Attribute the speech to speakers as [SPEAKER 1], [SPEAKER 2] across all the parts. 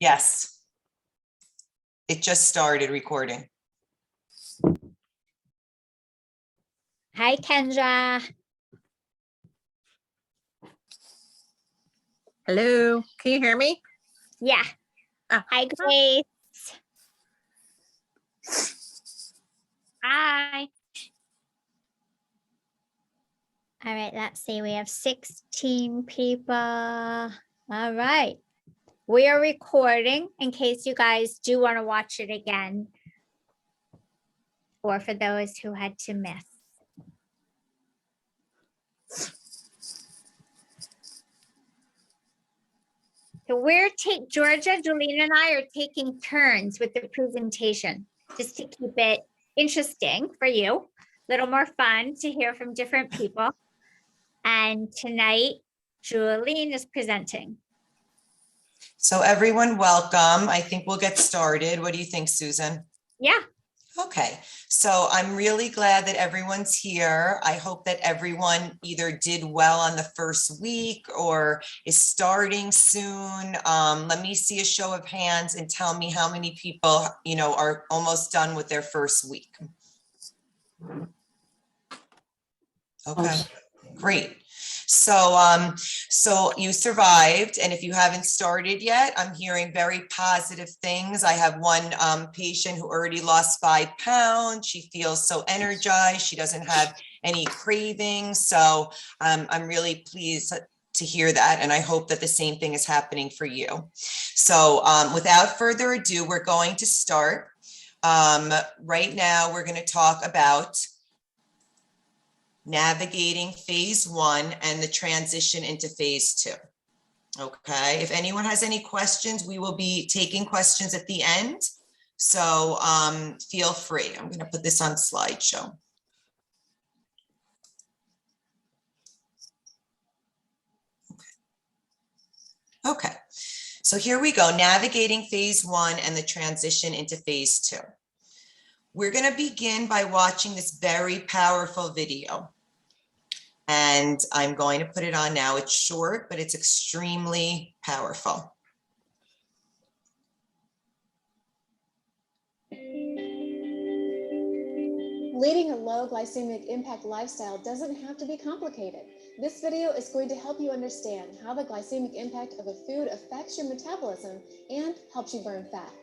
[SPEAKER 1] Yes. It just started recording.
[SPEAKER 2] Hi, Kendra.
[SPEAKER 3] Hello, can you hear me?
[SPEAKER 2] Yeah.
[SPEAKER 3] Oh.
[SPEAKER 2] Hi, Grace. Hi. All right, let's see. We have 16 people. All right. We are recording in case you guys do want to watch it again, or for those who had to miss. So Georgia, Julene, and I are taking turns with the presentation, just to keep it interesting for you, a little more fun to hear from different people. And tonight, Julene is presenting.
[SPEAKER 1] So everyone, welcome. I think we'll get started. What do you think, Susan?
[SPEAKER 2] Yeah.
[SPEAKER 1] Okay, so I'm really glad that everyone's here. I hope that everyone either did well on the first week or is starting soon. Let me see a show of hands and tell me how many people, are almost done with their first week. Okay, great. So you survived, and if you haven't started yet, I'm hearing very positive things. I have one patient who already lost 5 pounds. She feels so energized. She doesn't have any cravings. So I'm really pleased to hear that, and I hope that the same thing is happening for you. So without further ado, we're going to start. Right now, we're going to talk about navigating phase 1 and the transition into phase 2. Okay, if anyone has any questions, we will be taking questions at the end. So feel free. I'm going to put this on slideshow. Okay, so here we go. Navigating phase 1 and the transition into phase 2. We're going to begin by watching this very powerful video. And I'm going to put it on now. It's short, but it's extremely powerful.
[SPEAKER 4] Leading a low glycemic impact lifestyle doesn't have to be complicated. This video is going to help you understand how the glycemic impact of a food affects your metabolism and helps you burn fat.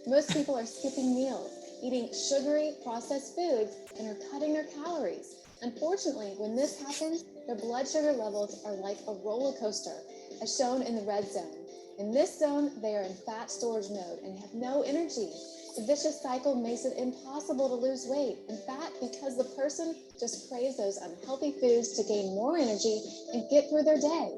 [SPEAKER 4] Most people are skipping meals, eating sugary, processed foods, and are cutting their calories. Unfortunately, when this happens, their blood sugar levels are like a roller coaster, as shown in the red zone. In this zone, they are in fat storage mode and have no energy. The vicious cycle makes it impossible to lose weight. In fact, because the person just craves those unhealthy foods to gain more energy and get through their day.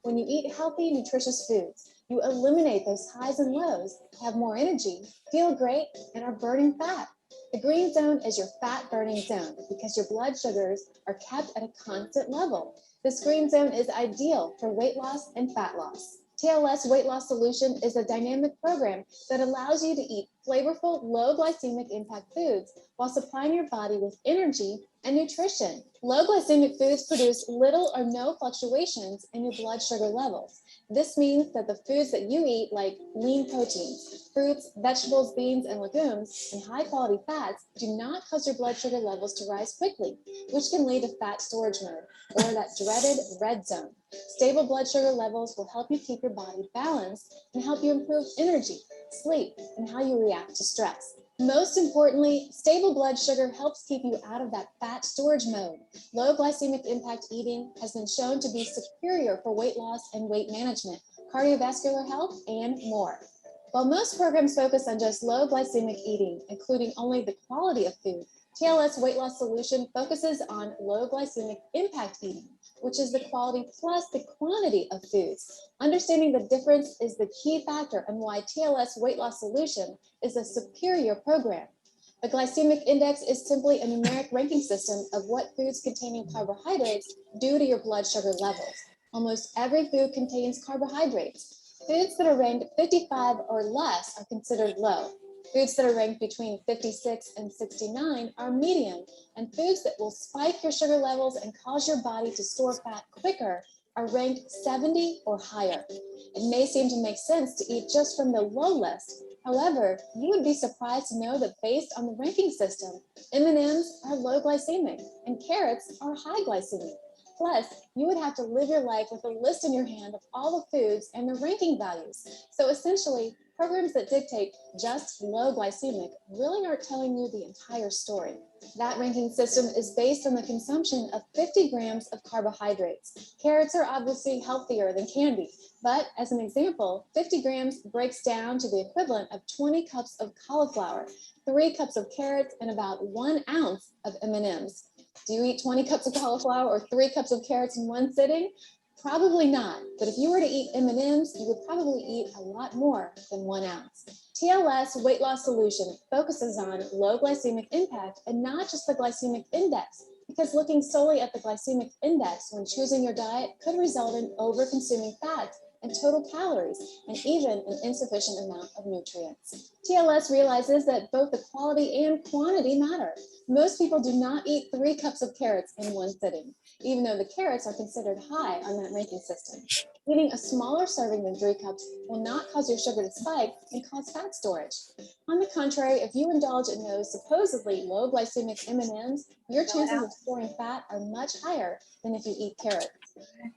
[SPEAKER 4] When you eat healthy, nutritious foods, you eliminate those highs and lows, have more energy, feel great, and are burning fat. The green zone is your fat burning zone because your blood sugars are kept at a constant level. This green zone is ideal for weight loss and fat loss. TLS Weight Loss Solution is a dynamic program that allows you to eat flavorful, low glycemic impact foods while supplying your body with energy and nutrition. Low glycemic foods produce little or no fluctuations in your blood sugar levels. This means that the foods that you eat, like lean proteins, fruits, vegetables, beans, and legumes, and high-quality fats, do not cause your blood sugar levels to rise quickly, which can lead to fat storage mode, or that dreaded red zone. Stable blood sugar levels will help you keep your body balanced and help you improve energy, sleep, and how you react to stress. Most importantly, stable blood sugar helps keep you out of that fat storage mode. Low glycemic impact eating has been shown to be superior for weight loss and weight management, cardiovascular health, and more. While most programs focus on just low glycemic eating, including only the quality of food, TLS Weight Loss Solution focuses on low glycemic impact eating, which is the quality plus the quantity of foods. Understanding the difference is the key factor and why TLS Weight Loss Solution is a superior program. The glycemic index is simply a numeric ranking system of what foods containing carbohydrates do to your blood sugar levels. Almost every food contains carbohydrates. Foods that are ranked 55 or less are considered low. Foods that are ranked between 56 and 69 are medium, and foods that will spike your sugar levels and cause your body to store fat quicker are ranked 70 or higher. It may seem to make sense to eat just from the low list. However, you would be surprised to know that based on the ranking system, M&Ms are low glycemic and carrots are high glycemic. Plus, you would have to live your life with a list in your hand of all the foods and their ranking values. So essentially, programs that dictate just low glycemic really aren't telling you the entire story. That ranking system is based on the consumption of 50 grams of carbohydrates. Carrots are obviously healthier than candy, but as an example, 50 grams breaks down to the equivalent of 20 cups of cauliflower, 3 cups of carrots, and about 1 ounce of M&Ms. Do you eat 20 cups of cauliflower or 3 cups of carrots in one sitting? Probably not, but if you were to eat M&Ms, you would probably eat a lot more than 1 ounce. TLS Weight Loss Solution focuses on low glycemic impact and not just the glycemic index, because looking solely at the glycemic index when choosing your diet could result in over-consuming fats and total calories, and even an insufficient amount of nutrients. TLS realizes that both the quality and quantity matter. Most people do not eat 3 cups of carrots in one sitting, even though the carrots are considered high on that ranking system. Eating a smaller serving than 3 cups will not cause your sugar to spike and cause fat storage. On the contrary, if you indulge in those supposedly low glycemic M&Ms, your chances of storing fat are much higher than if you eat carrots.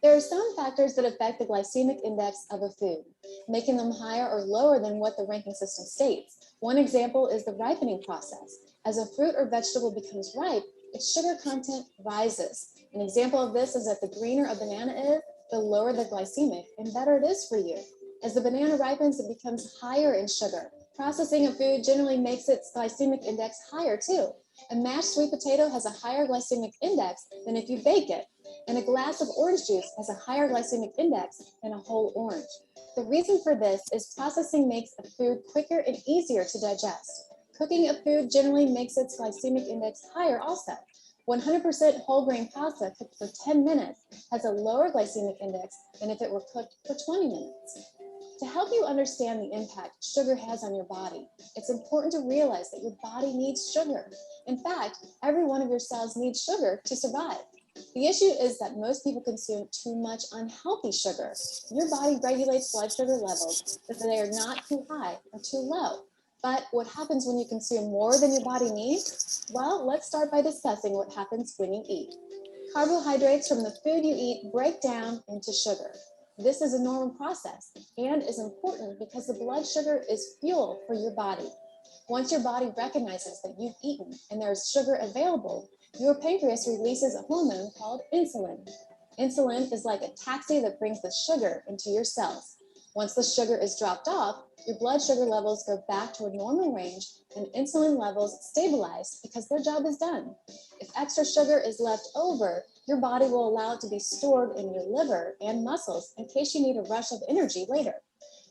[SPEAKER 4] There are some factors that affect the glycemic index of a food, making them higher or lower than what the ranking system states. One example is the ripening process. As a fruit or vegetable becomes ripe, its sugar content rises. An example of this is that the greener a banana is, the lower the glycemic and better it is for you. As the banana ripens, it becomes higher in sugar. Processing a food generally makes its glycemic index higher too. A mashed sweet potato has a higher glycemic index than if you bake it, and a glass of orange juice has a higher glycemic index than a whole orange. The reason for this is processing makes a food quicker and easier to digest. Cooking a food generally makes its glycemic index higher also. 100% whole grain pasta cooked for 10 minutes has a lower glycemic index than if it were cooked for 20 minutes. To help you understand the impact sugar has on your body, it's important to realize that your body needs sugar. In fact, every one of your cells needs sugar to survive. The issue is that most people consume too much unhealthy sugar. Your body regulates blood sugar levels so that they are not too high or too low. But what happens when you consume more than your body needs? Well, let's start by discussing what happens when you eat. Carbohydrates from the food you eat break down into sugar. This is a normal process and is important because the blood sugar is fuel for your body. Once your body recognizes that you've eaten and there's sugar available, your pancreas releases a hormone called insulin. Insulin is like a taxi that brings the sugar into your cells. Once the sugar is dropped off, your blood sugar levels go back to a normal range and insulin levels stabilize because their job is done. If extra sugar is left over, your body will allow it to be stored in your liver and muscles in case you need a rush of energy later.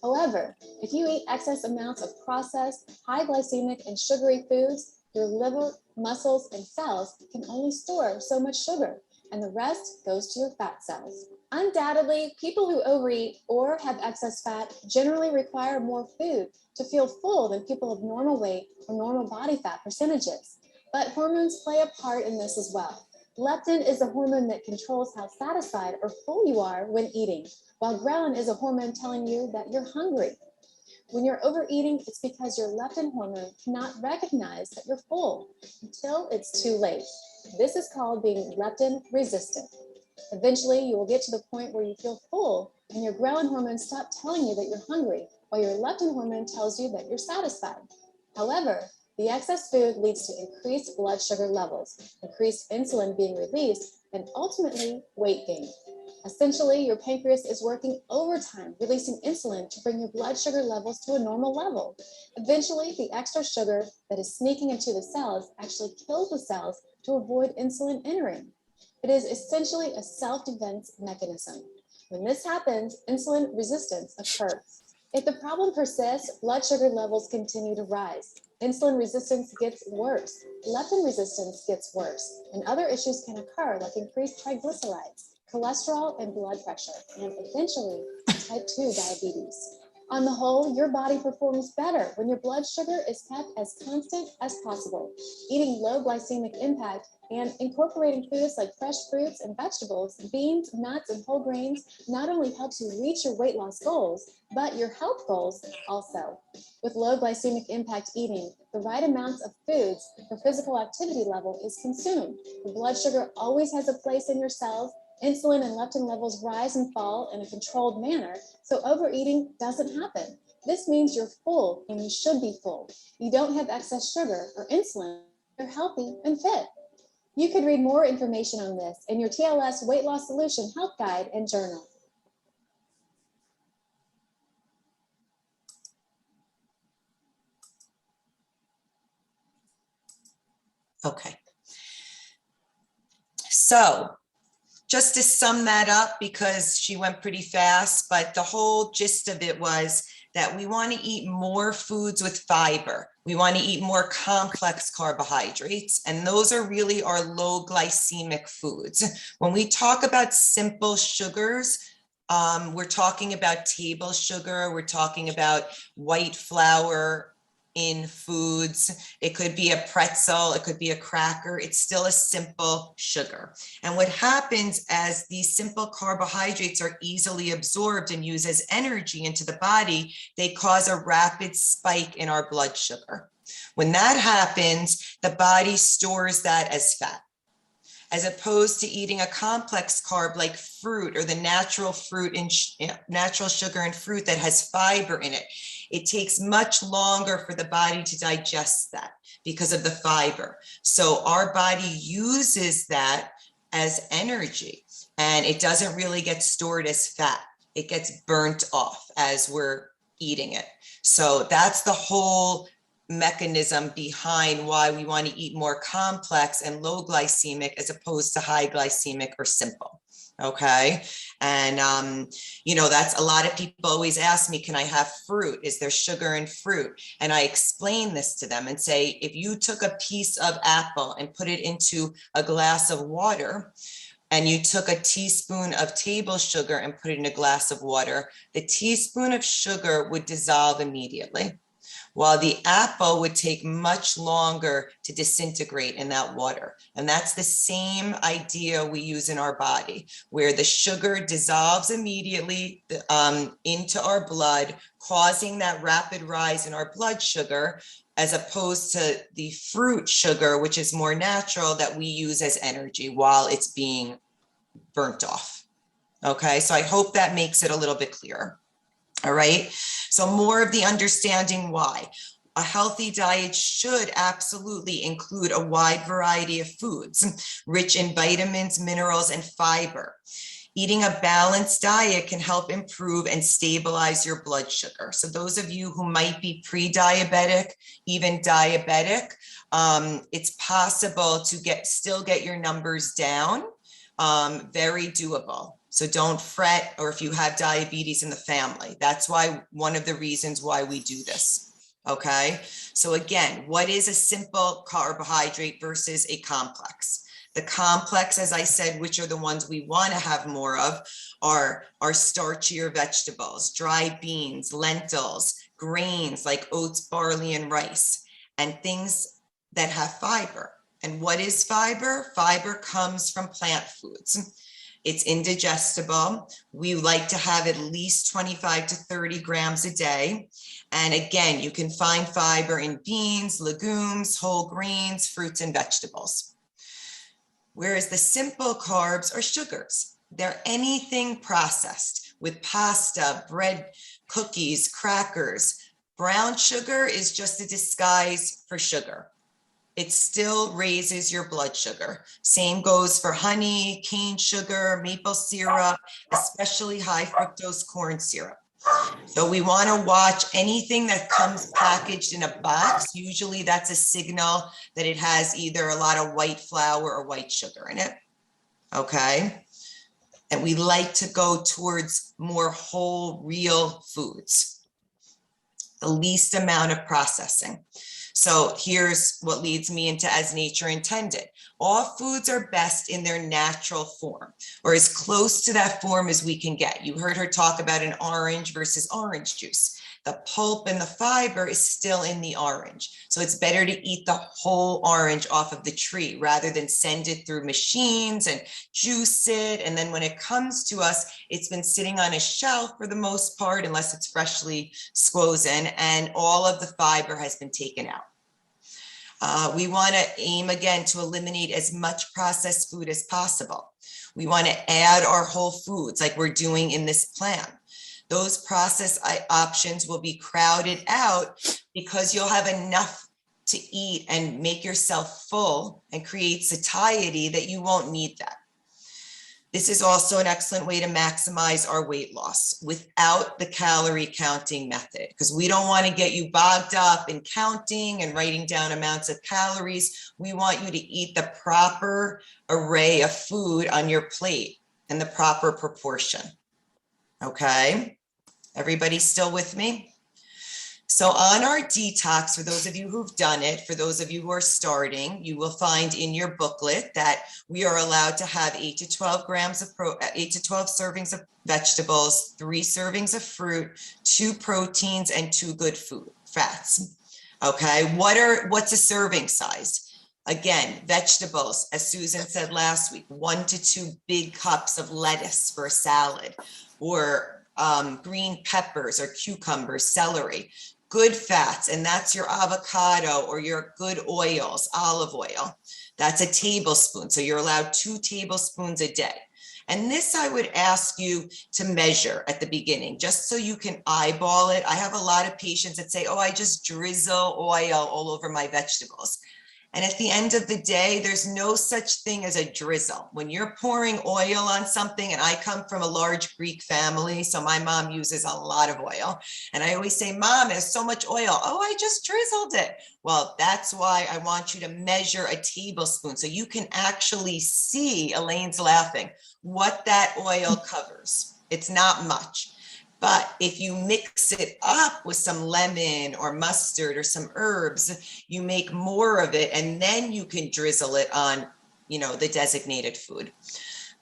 [SPEAKER 4] However, if you eat excess amounts of processed, high glycemic and sugary foods, your liver, muscles, and cells can only store so much sugar, and the rest goes to your fat cells. Undoubtedly, people who overeat or have excess fat generally require more food to feel full than people of normal weight or normal body fat percentages. But hormones play a part in this as well. Leptin is a hormone that controls how satisfied or full you are when eating, while ghrelin is a hormone telling you that you're hungry. When you're overeating, it's because your leptin hormone cannot recognize that you're full until it's too late. This is called being leptin resistant. Eventually, you will get to the point where you feel full and your ghrelin hormone stops telling you that you're hungry, while your leptin hormone tells you that you're satisfied. However, the excess food leads to increased blood sugar levels, increased insulin being released, and ultimately weight gain. Essentially, your pancreas is working overtime, releasing insulin to bring your blood sugar levels to a normal level. Eventually, the extra sugar that is sneaking into the cells actually kills the cells to avoid insulin entering. It is essentially a self-defense mechanism. When this happens, insulin resistance occurs. If the problem persists, blood sugar levels continue to rise. Insulin resistance gets worse, leptin resistance gets worse, and other issues can occur like increased triglycerides, cholesterol, and blood pressure, and eventually type 2 diabetes. On the whole, your body performs better when your blood sugar is kept as constant as possible. Eating low glycemic impact and incorporating foods like fresh fruits and vegetables, beans, nuts, and whole grains not only helps you reach your weight loss goals, but your health goals also. With low glycemic impact eating, the right amounts of foods for physical activity level is consumed. The blood sugar always has a place in your cells. Insulin and leptin levels rise and fall in a controlled manner, so overeating doesn't happen. This means you're full and you should be full. You don't have excess sugar or insulin. You're healthy and fit. You can read more information on this in your TLS Weight Loss Solution Health Guide and Journal.
[SPEAKER 1] Okay. So just to sum that up, because she went pretty fast, but the whole gist of it was that we want to eat more foods with fiber. We want to eat more complex carbohydrates, and those are really our low glycemic foods. When we talk about simple sugars, we're talking about table sugar, we're talking about white flour in foods. It could be a pretzel, it could be a cracker. It's still a simple sugar. And what happens as these simple carbohydrates are easily absorbed and used as energy into the body, they cause a rapid spike in our blood sugar. When that happens, the body stores that as fat, as opposed to eating a complex carb like fruit or the natural fruit and natural sugar and fruit that has fiber in it. It takes much longer for the body to digest that because of the fiber. So our body uses that as energy, and it doesn't really get stored as fat. It gets burnt off as we're eating it. So that's the whole mechanism behind why we want to eat more complex and low glycemic as opposed to high glycemic or simple. Okay. And, that's a lot of people always ask me, can I have fruit? Is there sugar in fruit? And I explain this to them and say, if you took a piece of apple and put it into a glass of water, and you took a teaspoon of table sugar and put it in a glass of water, the teaspoon of sugar would dissolve immediately, while the apple would take much longer to disintegrate in that water. And that's the same idea we use in our body, where the sugar dissolves immediately into our blood, causing that rapid rise in our blood sugar, as opposed to the fruit sugar, which is more natural, that we use as energy while it's being burnt off. Okay, so I hope that makes it a little bit clearer. All right, so more of the understanding why. A healthy diet should absolutely include a wide variety of foods, rich in vitamins, minerals, and fiber. Eating a balanced diet can help improve and stabilize your blood sugar. So those of you who might be pre-diabetic, even diabetic, it's possible to still get your numbers down. Very doable. So don't fret, or if you have diabetes in the family. That's why one of the reasons why we do this. Okay. So again, what is a simple carbohydrate versus a complex? The complex, as I said, which are the ones we want to have more of, are starchier vegetables, dry beans, lentils, grains like oats, barley, and rice, and things that have fiber. And what is fiber? Fiber comes from plant foods. It's indigestible. We like to have at least 25 to 30 grams a day. And again, you can find fiber in beans, legumes, whole grains, fruits, and vegetables. Whereas the simple carbs are sugars. They're anything processed with pasta, bread, cookies, crackers. Brown sugar is just a disguise for sugar. It still raises your blood sugar. Same goes for honey, cane sugar, maple syrup, especially high fructose corn syrup. So we want to watch anything that comes packaged in a box. Usually that's a signal that it has either a lot of white flour or white sugar in it. Okay. And we like to go towards more whole, real foods, the least amount of processing. So here's what leads me into as nature intended. All foods are best in their natural form, or as close to that form as we can get. You heard her talk about an orange versus orange juice. the pulp and the fiber is still in the orange. So it's better to eat the whole orange off of the tree rather than send it through machines and juice it. And then when it comes to us, it's been sitting on a shelf for the most part, unless it's freshly squozen, and all of the fiber has been taken out. We want to aim again to eliminate as much processed food as possible. We want to add our whole foods like we're doing in this plan. Those processed options will be crowded out because you'll have enough to eat and make yourself full and create satiety that you won't need that. This is also an excellent way to maximize our weight loss without the calorie counting method, because we don't want to get you bogged up in counting and writing down amounts of calories. We want you to eat the proper array of food on your plate and the proper proportion. Okay, everybody still with me? So on our detox, for those of you who've done it, for those of you who are starting, you will find in your booklet that we are allowed to have 8 to 12 servings of vegetables, 3 servings of fruit, 2 proteins, and 2 good food fats. Okay, what's a serving size? Again, vegetables, as Susan said last week, 1 to 2 big cups of lettuce for a salad, or green peppers or cucumbers, celery. Good fats, and that's your avocado or your good oils, olive oil. That's a tablespoon. So you're allowed 2 tablespoons a day. And this I would ask you to measure at the beginning, just so you can eyeball it. I have a lot of patients that say, oh, I just drizzle oil all over my vegetables. And at the end of the day, there's no such thing as a drizzle. When you're pouring oil on something, and I come from a large Greek family, so my mom uses a lot of oil. And I always say, Mom, there's so much oil. Oh, I just drizzled it. Well, that's why I want you to measure a tablespoon so you can actually see, Elaine's laughing, what that oil covers. It's not much. But if you mix it up with some lemon or mustard or some herbs, you make more of it, and then you can drizzle it on, the designated food.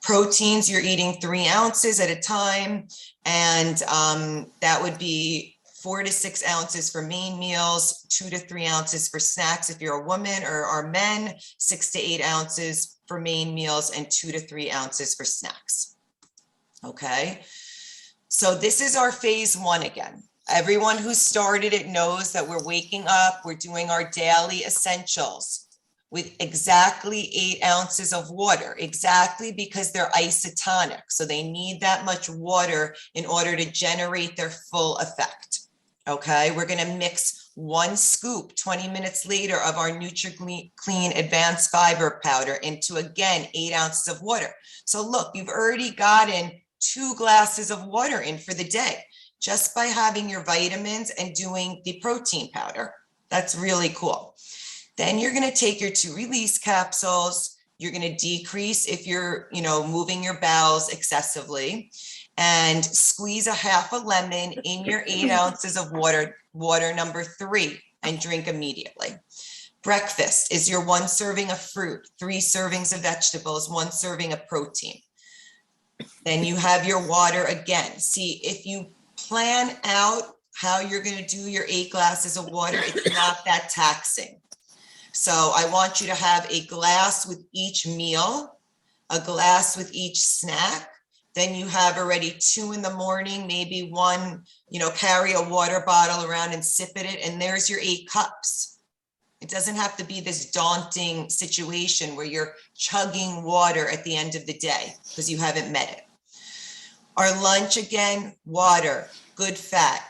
[SPEAKER 1] Proteins, you're eating 3 ounces at a time, and that would be 4 to 6 ounces for main meals, 2 to 3 ounces for snacks if you're a woman, or are men, 6 to 8 ounces for main meals and 2 to 3 ounces for snacks. Okay. So this is our phase 1 again. Everyone who started it knows that we're waking up, we're doing our daily essentials with exactly 8 ounces of water, exactly because they're isotonic. So they need that much water in order to generate their full effect. Okay, we're going to mix 1 scoop 20 minutes later of our NutriClean Advanced Fiber Powder into, again, 8 ounces of water. So look, you've already gotten 2 glasses of water in for the day, just by having your vitamins and doing the protein powder. That's really cool. Then you're going to take your 2 release capsules. You're going to decrease if you're, moving your bowels excessively, and squeeze a half a lemon in your 8 ounces of water number 3, and drink immediately. Breakfast is your 1 serving of fruit, 3 servings of vegetables, 1 serving of protein. Then you have your water again. See, if you plan out how you're going to do your 8 glasses of water, it's not that taxing. So I want you to have a glass with each meal, a glass with each snack. Then you have already 2 in the morning, maybe 1, carry a water bottle around and sip at it. And there's your 8 cups. It doesn't have to be this daunting situation where you're chugging water at the end of the day because you haven't met it. Our lunch, again, water, good fat,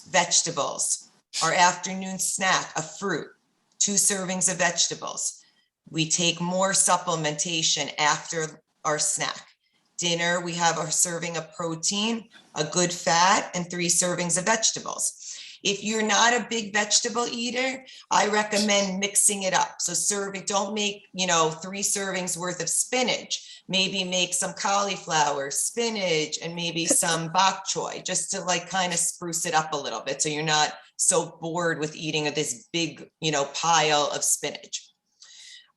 [SPEAKER 1] vegetables. Our afternoon snack, a fruit, 2 servings of vegetables. We take more supplementation after our snack. Dinner, we have our serving of protein, a good fat, and 3 servings of vegetables. If you're not a big vegetable eater, I recommend mixing it up. So don't make, 3 servings worth of spinach. Maybe make some cauliflower, spinach, and maybe some bok choy, just to kind of spruce it up a little bit so you're not so bored with eating this big, pile of spinach.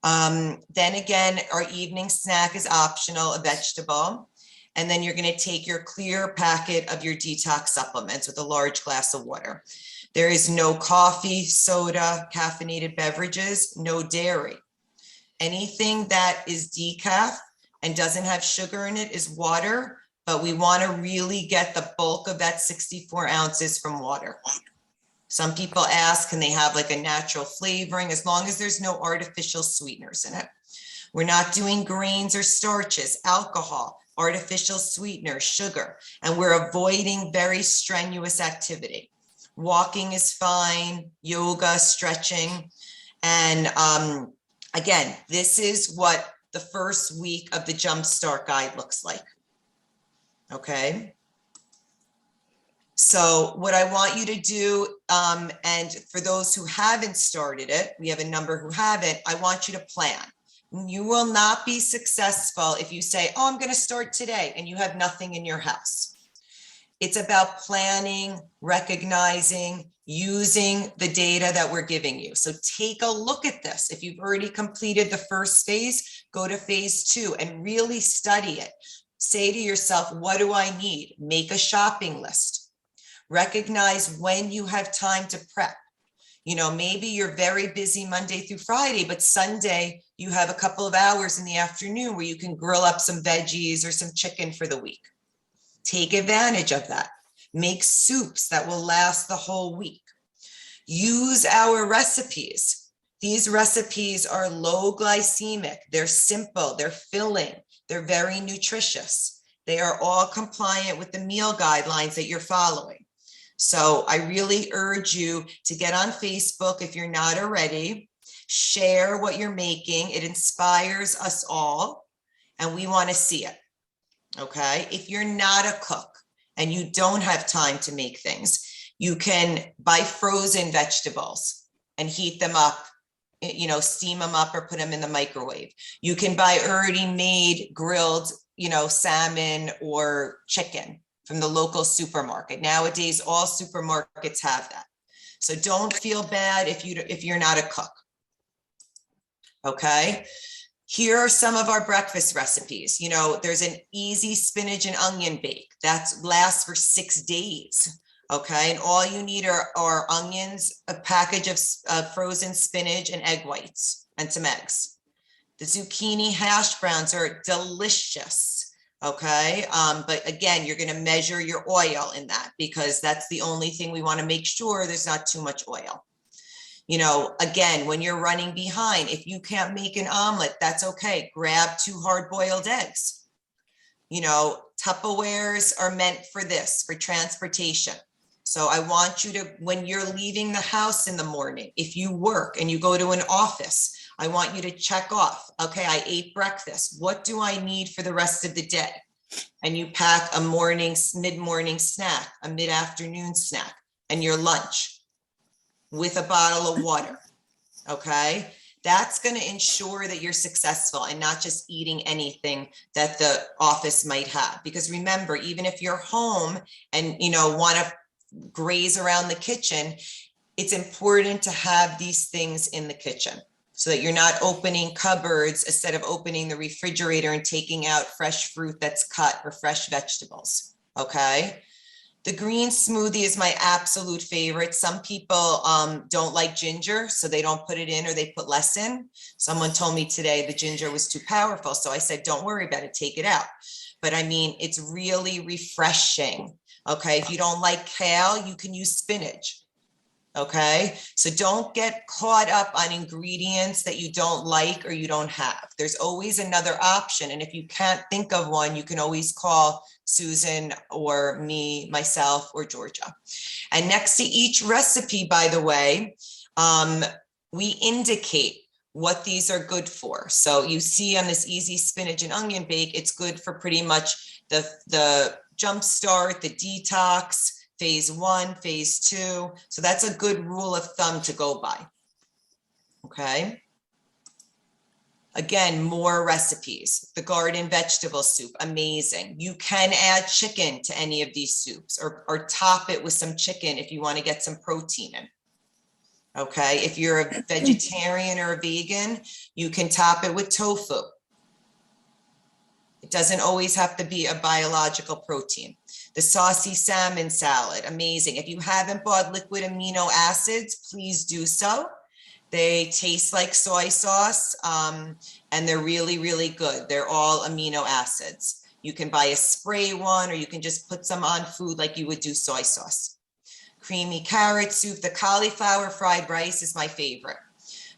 [SPEAKER 1] Then again, our evening snack is optional, a vegetable. And then you're going to take your clear packet of your detox supplements with a large glass of water. There is no coffee, soda, caffeinated beverages, no dairy. Anything that is decaf and doesn't have sugar in it is water, but we want to really get the bulk of that 64 ounces from water. Some people ask, can they have like a natural flavoring? As long as there's no artificial sweeteners in it. We're not doing grains or starches, alcohol, artificial sweeteners, sugar, and we're avoiding very strenuous activity. Walking is fine, yoga, stretching. And again, this is what the first week of the Jumpstart Guide looks like. Okay. So what I want you to do, and for those who haven't started it, we have a number who haven't, I want you to plan. You will not be successful if you say, oh, I'm going to start today, and you have nothing in your house. It's about planning, recognizing, using the data that we're giving you. So take a look at this. If you've already completed the first phase, go to phase 2 and really study it. Say to yourself, what do I need? Make a shopping list. Recognize when you have time to prep. You know, maybe you're very busy Monday through Friday, but Sunday you have a couple of hours in the afternoon where you can grill up some veggies or some chicken for the week. Take advantage of that. Make soups that will last the whole week. Use our recipes. These recipes are low glycemic. They're simple, they're filling, they're very nutritious. They are all compliant with the meal guidelines that you're following. So I really urge you to get on Facebook if you're not already. Share what you're making. It inspires us all, and we want to see it. Okay. If you're not a cook and you don't have time to make things, you can buy frozen vegetables and heat them up, you know, steam them up or put them in the microwave. You can buy already made grilled, you know, salmon or chicken from the local supermarket. Nowadays, all supermarkets have that. So don't feel bad if you're not a cook. Okay. Here are some of our breakfast recipes. You know, there's an easy spinach and onion bake that lasts for 6 days. Okay. And all you need are onions, a package of frozen spinach and egg whites and some eggs. The zucchini hash browns are delicious. Okay. But again, you're going to measure your oil in that because that's the only thing we want to make sure there's not too much oil. You know, again, when you're running behind, if you can't make an omelet, that's okay. Grab 2 hard-boiled eggs. You know, Tupperwares are meant for this, for transportation. So I want you to, when you're leaving the house in the morning, if you work and you go to an office, I want you to check off, okay, I ate breakfast. What do I need for the rest of the day? And you pack a mid-morning snack, a mid-afternoon snack, and your lunch with a bottle of water, okay? That's going to ensure that you're successful and not just eating anything that the office might have. Because remember, even if you're home and, you know, want to graze around the kitchen, it's important to have these things in the kitchen so that you're not opening cupboards instead of opening the refrigerator and taking out fresh fruit that's cut or fresh vegetables, okay? The green smoothie is my absolute favorite. Some people don't like ginger, so they don't put it in or they put less in. Someone told me today the ginger was too powerful. So I said, don't worry about it, take it out. But I mean, it's really refreshing. Okay, if you don't like kale, you can use spinach. Okay, so don't get caught up on ingredients that you don't like or you don't have. There's always another option. And if you can't think of one, you can always call Susan or me, myself, or Georgia. And next to each recipe, by the way, we indicate what these are good for. So you see on this easy spinach and onion bake, it's good for pretty much the Jumpstart, the detox, phase 1, phase 2. So that's a good rule of thumb to go by. Okay. Again, more recipes. The garden vegetable soup, amazing. You can add chicken to any of these soups or top it with some chicken if you want to get some protein in. Okay. If you're a vegetarian or a vegan, you can top it with tofu. It doesn't always have to be a biological protein. The saucy salmon salad, amazing. If you haven't bought liquid amino acids, please do so. They taste like soy sauce, and they're really, really good. They're all amino acids. You can buy a spray one, or you can just put some on food like you would do soy sauce. Creamy carrot soup. The cauliflower fried rice is my favorite.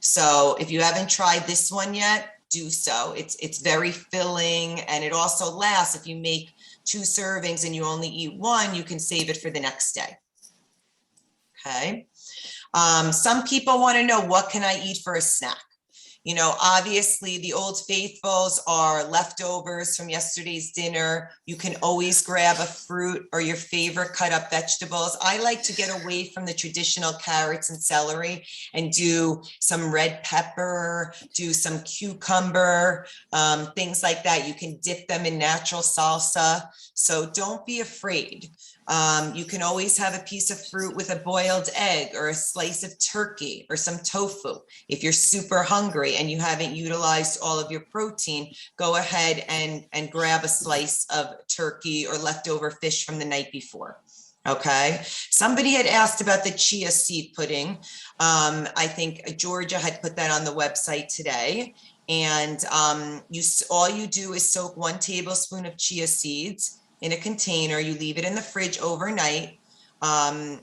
[SPEAKER 1] So if you haven't tried this one yet, do so. It's very filling, and it also lasts. If you make 2 servings and you only eat 1, you can save it for the next day. Okay. Some people want to know, what can I eat for a snack? You know, obviously the Old Faithfuls are leftovers from yesterday's dinner. You can always grab a fruit or your favorite cut up vegetables. I like to get away from the traditional carrots and celery and do some red pepper, do some cucumber, things like that. You can dip them in natural salsa. So don't be afraid. You can always have a piece of fruit with a boiled egg or a slice of turkey or some tofu. If you're super hungry and you haven't utilized all of your protein, go ahead and grab a slice of turkey or leftover fish from the night before. Okay. Somebody had asked about the chia seed pudding. I think Georgia had put that on the website today. And all you do is soak 1 tablespoon of chia seeds in a container. You leave it in the fridge overnight.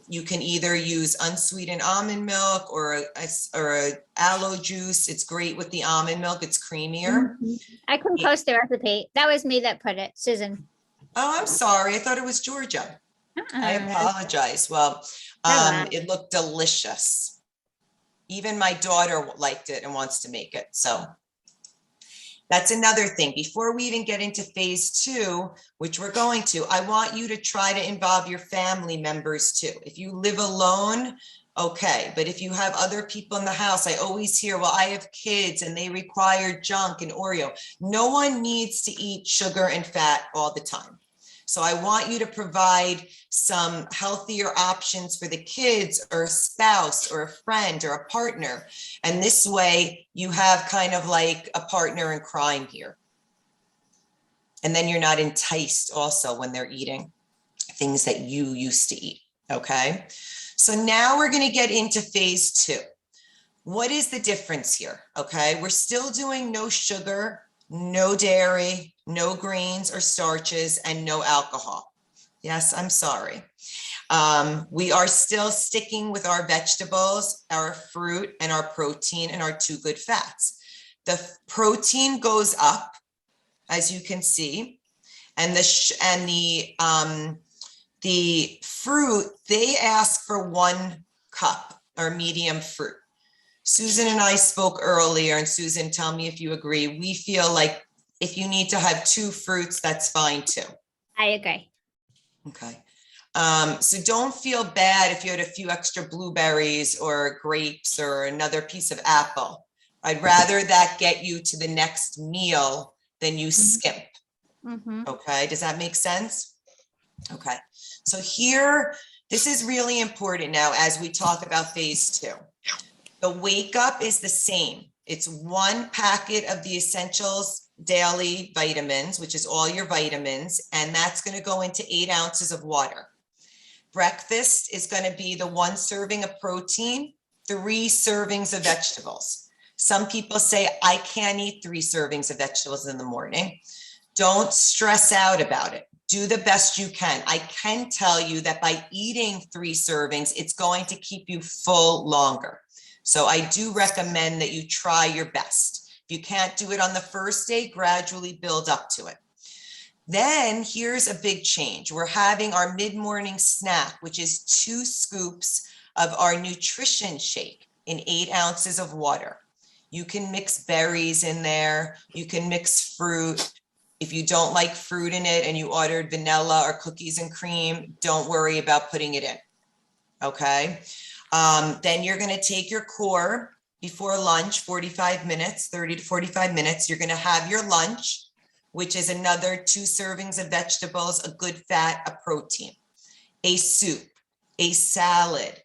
[SPEAKER 1] You can either use unsweetened almond milk or a aloe juice. It's great with the almond milk. It's creamier.
[SPEAKER 2] I can post the recipe. That was me that put it, Susan.
[SPEAKER 1] Oh, I'm sorry. I thought it was Georgia. I
[SPEAKER 2] Uh-uh.
[SPEAKER 1] apologize. Well,
[SPEAKER 2] wow.
[SPEAKER 1] it looked delicious. Even my daughter liked it and wants to make it. So that's another thing. Before we even get into phase 2, which we're going to, I want you to try to involve your family members too. If you live alone, okay. But if you have other people in the house, I always hear, well, I have kids and they require junk and Oreo. No one needs to eat sugar and fat all the time. So I want you to provide some healthier options for the kids or a spouse or a friend or a partner. And this way you have kind of like a partner in crime here. And then you're not enticed also when they're eating things that you used to eat. Okay. So now we're going to get into phase 2. What is the difference here? Okay. We're still doing no sugar, no dairy, no grains or starches, and no alcohol. Yes, I'm sorry. We are still sticking with our vegetables, our fruit, and our protein, and our 2 good fats. The protein goes up, as you can see, and the fruit, they ask for 1 cup or medium fruit. Susan and I spoke earlier, and Susan, tell me if you agree. We feel like if you need to have 2 fruits, that's fine too.
[SPEAKER 2] I agree.
[SPEAKER 1] Okay. So don't feel bad if you had a few extra blueberries or grapes or another piece of apple. I'd rather that get you to the next meal than you skimp. Okay. Does that make sense? Okay. So here, this is really important now as we talk about phase 2. The wake up is the same. It's 1 packet of the essentials daily vitamins, which is all your vitamins, and that's going to go into 8 ounces of water. Breakfast is going to be the 1 serving of protein, 3 servings of vegetables. Some people say, I can't eat 3 servings of vegetables in the morning. Don't stress out about it. Do the best you can. I can tell you that by eating 3 servings, it's going to keep you full longer. So I do recommend that you try your best. If you can't do it on the first day, gradually build up to it. Then here's a big change. We're having our mid-morning snack, which is 2 scoops of our nutrition shake in 8 ounces of water. You can mix berries in there. You can mix fruit. If you don't like fruit in it and you ordered vanilla or cookies and cream, don't worry about putting it in. Okay. Then you're going to take your core before lunch, 45 minutes, 30 to 45 minutes. You're going to have your lunch, which is another 2 servings of vegetables, a good fat, a protein, a soup, a salad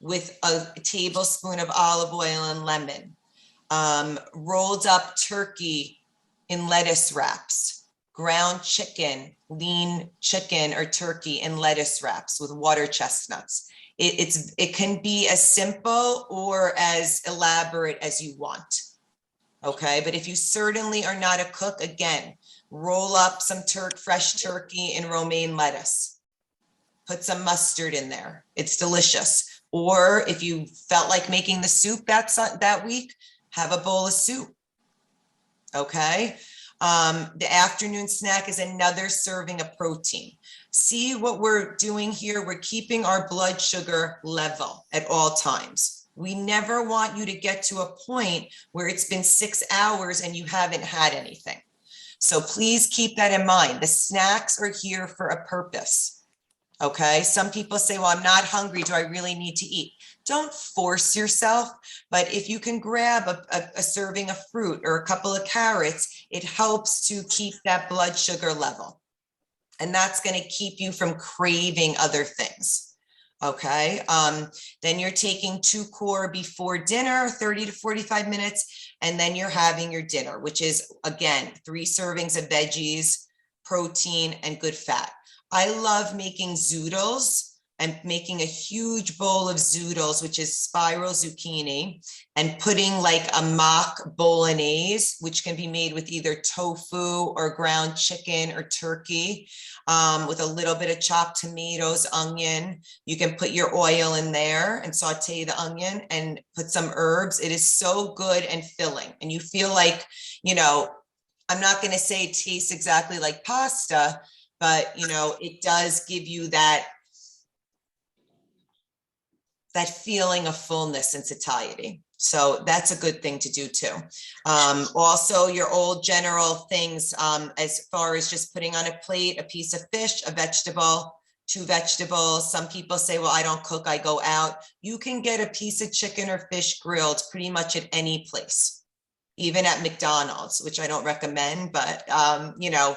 [SPEAKER 1] with a tablespoon of olive oil and lemon, rolled up turkey in lettuce wraps, ground chicken, lean chicken or turkey in lettuce wraps with water chestnuts. It can be as simple or as elaborate as you want. Okay, but if you certainly are not a cook, again, roll up some fresh turkey in romaine lettuce. Put some mustard in there. It's delicious. Or if you felt like making the soup that week, have a bowl of soup. Okay. The afternoon snack is another serving of protein. See what we're doing here? We're keeping our blood sugar level at all times. We never want you to get to a point where it's been 6 hours and you haven't had anything. So please keep that in mind. The snacks are here for a purpose. Okay. Some people say, well, I'm not hungry. Do I really need to eat? Don't force yourself. But if you can grab a serving of fruit or a couple of carrots, it helps to keep that blood sugar level. And that's going to keep you from craving other things. Okay. Then you're taking 2 core before dinner, 30 to 45 minutes. And then you're having your dinner, which is, again, 3 servings of veggies, protein, and good fat. I love making zoodles and making a huge bowl of zoodles, which is spiral zucchini, and putting like a mock bolognese, which can be made with either tofu or ground chicken or turkey, with a little bit of chopped tomatoes, onion. You can put your oil in there and saute the onion and put some herbs. It is so good and filling. And you feel like, you know, I'm not going to say it tastes exactly like pasta, but, you know, it does give you that feeling of fullness and satiety. So that's a good thing to do too. Also your old general things, as far as just putting on a plate, a piece of fish, a vegetable, 2 vegetables. Some people say, well, I don't cook, I go out. You can get a piece of chicken or fish grilled pretty much at any place, even at McDonald's, which I don't recommend, but you know,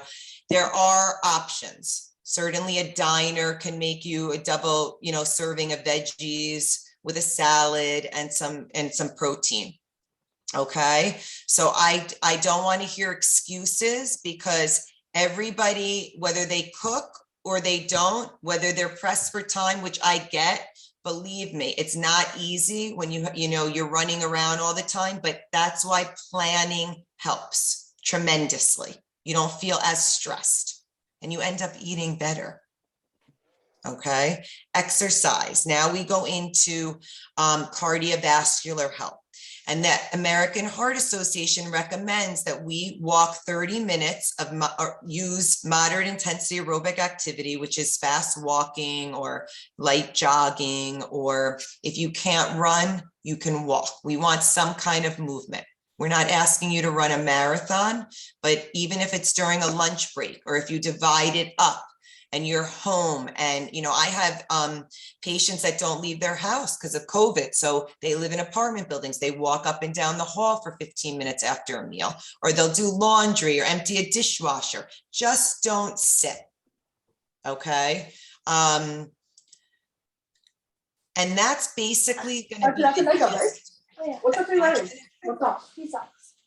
[SPEAKER 1] there are options. Certainly a diner can make you a double, you know, serving of veggies with a salad and some protein. Okay. So I don't want to hear excuses, because everybody, whether they cook or they don't, whether they're pressed for time, which I get, believe me, it's not easy when you're running around all the time, but that's why planning helps tremendously. You don't feel as stressed and you end up eating better. Okay. Exercise. Now we go into cardiovascular health. And the American Heart Association recommends that we walk 30 minutes of use moderate intensity aerobic activity, which is fast walking or light jogging, or if you can't run, you can walk. We want some kind of movement. We're not asking you to run a marathon, but even if it's during a lunch break, or if you divide it up and you're home, and, you know, I have patients that don't leave their house because of COVID. So they live in apartment buildings. They walk up and down the hall for 15 minutes after a meal, or they'll do laundry or empty a dishwasher. Just don't sit. Okay. And that's basically going to be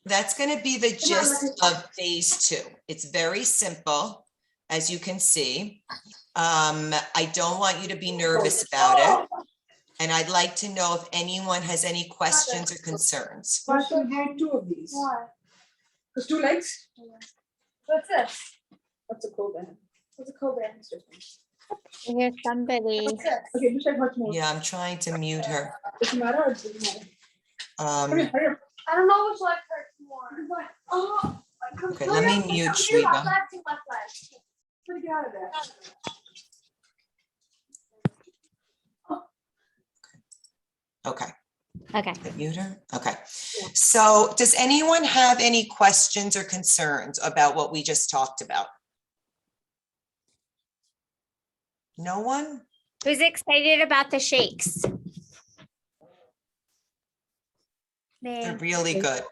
[SPEAKER 1] that's going to be the gist of phase 2. It's very simple, as you can see. I don't want you to be nervous about it. And I'd like to know if anyone has any questions or concerns.
[SPEAKER 5] Why should we have 2 of these?
[SPEAKER 4] Why?
[SPEAKER 5] Because 2 legs?
[SPEAKER 4] What's this?
[SPEAKER 5] What's a co-band?
[SPEAKER 4] What's a co-band?
[SPEAKER 2] Here's somebody.
[SPEAKER 4] What's this?
[SPEAKER 5] Okay, just like much more.
[SPEAKER 1] Yeah, I'm trying to mute her.
[SPEAKER 5] Does it matter or does it matter? Hurry up.
[SPEAKER 4] I don't know which leg hurts more. Oh,
[SPEAKER 1] Okay, let me mute Shriva.
[SPEAKER 4] Left leg.
[SPEAKER 5] How to get out of there?
[SPEAKER 1] Okay.
[SPEAKER 2] Okay.
[SPEAKER 1] Mute her. Okay. So does anyone have any questions or concerns about what we just talked about? No one?
[SPEAKER 2] Who's excited about the shakes?
[SPEAKER 1] They're
[SPEAKER 2] Man.
[SPEAKER 1] really good.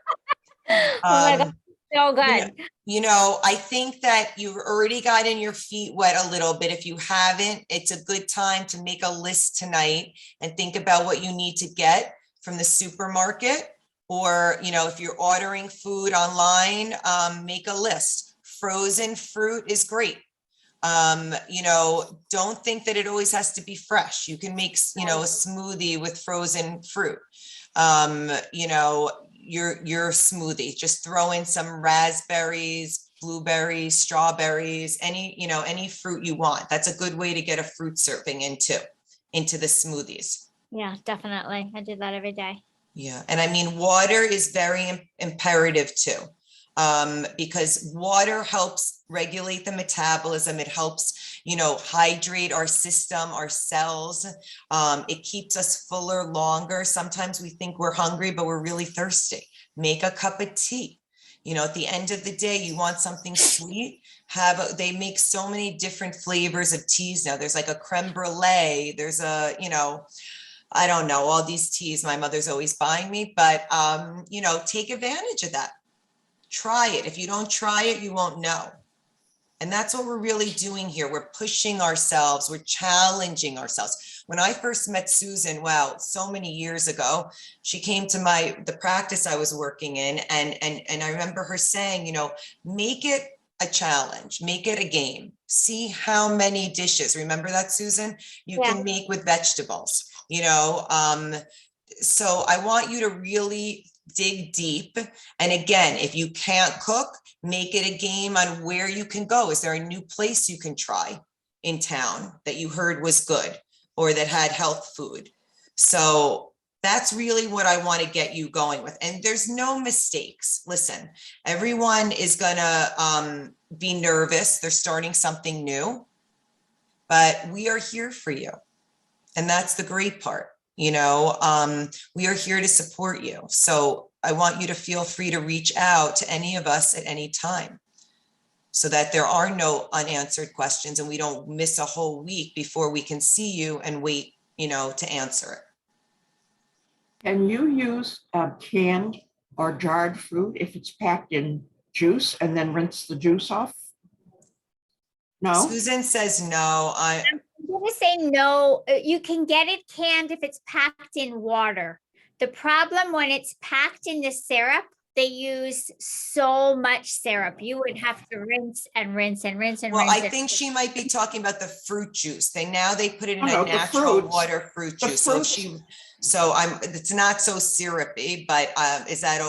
[SPEAKER 2] Oh my God, so good.
[SPEAKER 1] You know, I think that you've already gotten your feet wet a little bit. If you haven't, it's a good time to make a list tonight and think about what you need to get from the supermarket, or, you know, if you're ordering food online, make a list. frozen fruit is great. You know, don't think that it always has to be fresh. You can make, you know, a smoothie with frozen fruit. You know, your smoothie, just throw in some raspberries, blueberries, strawberries, any, you know, any fruit you want. That's a good way to get a fruit serving into the smoothies.
[SPEAKER 2] Yeah, definitely. I do that every day.
[SPEAKER 1] Yeah, and I mean, water is very imperative too, because water helps regulate the metabolism. It helps, you know, hydrate our system, our cells. It keeps us fuller longer. Sometimes we think we're hungry, but we're really thirsty. Make a cup of tea. You know, at the end of the day, you want something sweet. They make so many different flavors of teas now. There's like a creme brulee. There's a, you know, I don't know, all these teas my mother's always buying me, but, you know, take advantage of that. Try it. If you don't try it, you won't know. And that's what we're really doing here. We're pushing ourselves. We're challenging ourselves. When I first met Susan, wow, so many years ago, she came to the practice I was working in. And I remember her saying, you know, make it a challenge, make it a game. See how many dishes, remember that, Susan, you
[SPEAKER 2] Yeah.
[SPEAKER 1] can make with vegetables, you know? So I want you to really dig deep. And again, if you can't cook, make it a game on where you can go. Is there a new place you can try in town that you heard was good or that had health food? So that's really what I want to get you going with. And there's no mistakes. Listen, everyone is gonna be nervous. They're starting something new, but we are here for you. And that's the great part. You know, we are here to support you. So I want you to feel free to reach out to any of us at any time so that there are no unanswered questions and we don't miss a whole week before we can see you and wait, you know, to answer it.
[SPEAKER 6] Can you use canned or jarred fruit if it's packed in juice and then rinse the juice off? No?
[SPEAKER 1] Susan says no.
[SPEAKER 2] I'm gonna say no. You can get it canned if it's packed in water. The problem when it's packed in the syrup, they use so much syrup. You would have to rinse and rinse and rinse and
[SPEAKER 1] Well,
[SPEAKER 2] rinse.
[SPEAKER 1] I
[SPEAKER 2] it.
[SPEAKER 1] think she might be talking about the fruit juice. They put it in
[SPEAKER 6] No,
[SPEAKER 1] a
[SPEAKER 6] the
[SPEAKER 1] natural
[SPEAKER 6] fruits.
[SPEAKER 1] water fruit
[SPEAKER 6] The
[SPEAKER 1] juice. So
[SPEAKER 6] fruits.
[SPEAKER 1] it's not so syrupy, but is that,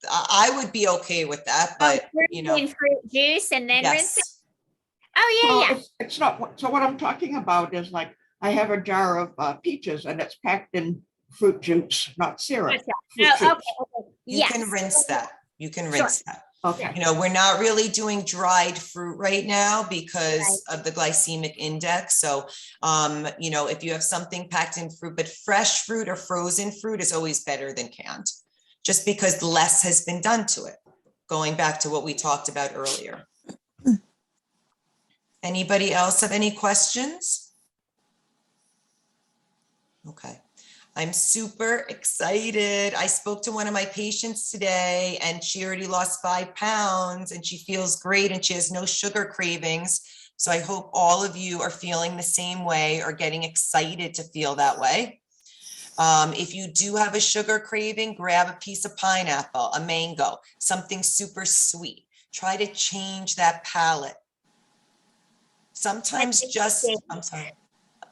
[SPEAKER 1] I would be okay with that, but you know,
[SPEAKER 2] In fruit juice and then rinse it.
[SPEAKER 1] yes.
[SPEAKER 2] Oh,
[SPEAKER 6] Well,
[SPEAKER 2] yeah, yeah.
[SPEAKER 6] it's not. So what I'm talking about is like, I have a jar of peaches and it's packed in fruit juice, not syrup.
[SPEAKER 2] Gotcha.
[SPEAKER 6] Fruit
[SPEAKER 2] Oh,
[SPEAKER 6] juice.
[SPEAKER 2] okay.
[SPEAKER 1] You can
[SPEAKER 2] Yes.
[SPEAKER 1] rinse that. You can
[SPEAKER 2] Sure.
[SPEAKER 1] rinse that.
[SPEAKER 6] Okay.
[SPEAKER 1] You know, we're not really doing dried fruit right now because of the glycemic index. So, you know, if you have something packed in fruit, but fresh fruit or frozen fruit is always better than canned, just because less has been done to it. Going back to what we talked about earlier. Anybody else have any questions? Okay. I'm super excited. I spoke to one of my patients today and she already lost 5 pounds and she feels great and she has no sugar cravings. So I hope all of you are feeling the same way or getting excited to feel that way. If you do have a sugar craving, grab a piece of pineapple, a mango, something super sweet. Try to change that palate. Sometimes just, I'm sorry.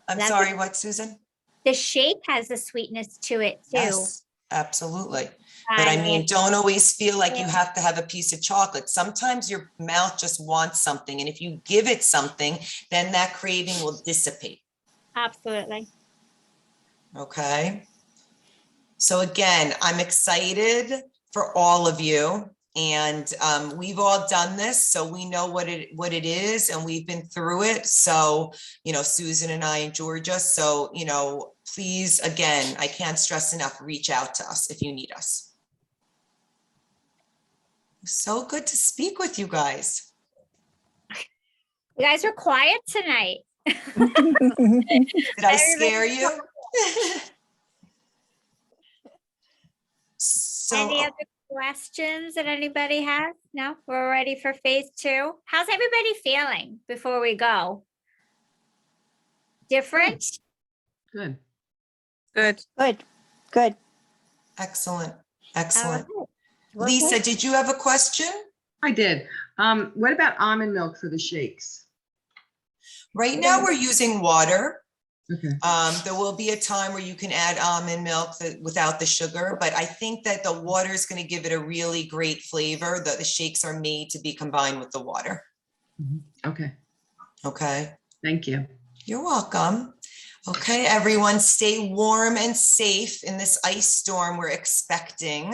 [SPEAKER 1] I'm sorry, what, Susan?
[SPEAKER 2] The shape has a sweetness to it too.
[SPEAKER 1] Yes, absolutely. But I mean, don't always feel like you have to have a piece of chocolate. Sometimes your mouth just wants something. And if you give it something, then that craving will dissipate.
[SPEAKER 2] Absolutely.
[SPEAKER 1] Okay. So again, I'm excited for all of you. And we've all done this, so we know what it is, and we've been through it. So, you know, Susan and I and Georgia. So, you know, please, again, I can't stress enough, reach out to us if you need us. So good to speak with you guys.
[SPEAKER 2] You guys are quiet tonight.
[SPEAKER 1] Did I scare you?
[SPEAKER 2] Any other questions that anybody has? No, we're ready for phase 2. How's everybody feeling before we go? Different?
[SPEAKER 3] Good.
[SPEAKER 7] Good. Good. Good.
[SPEAKER 1] Excellent. Excellent.
[SPEAKER 2] All right. Well,
[SPEAKER 1] Lisa, did you have a question?
[SPEAKER 3] I did.
[SPEAKER 8] What about almond milk for the shakes?
[SPEAKER 1] Right now, we're using water.
[SPEAKER 8] Okay.
[SPEAKER 1] There will be a time where you can add almond milk without the sugar, but I think that the water is going to give it a really great flavor. The shakes are made to be combined with the water.
[SPEAKER 8] Okay,
[SPEAKER 1] Okay,
[SPEAKER 8] thank you.
[SPEAKER 1] you're welcome. Okay, everyone, stay warm and safe in this ice storm we're expecting.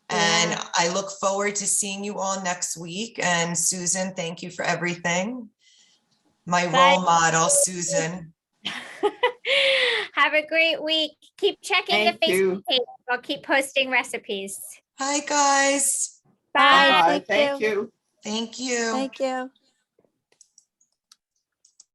[SPEAKER 1] And
[SPEAKER 4] Yeah.
[SPEAKER 1] I look forward to seeing you all next week. And Susan, thank you for everything. My
[SPEAKER 2] Bye.
[SPEAKER 1] role model, Susan.
[SPEAKER 2] Have a great week. Keep checking the
[SPEAKER 6] Thank you.
[SPEAKER 2] Facebook page. I'll keep posting recipes.
[SPEAKER 1] Hi, guys.
[SPEAKER 2] Bye.
[SPEAKER 6] Bye. Thank you.
[SPEAKER 1] Thank you.
[SPEAKER 7] Thank you.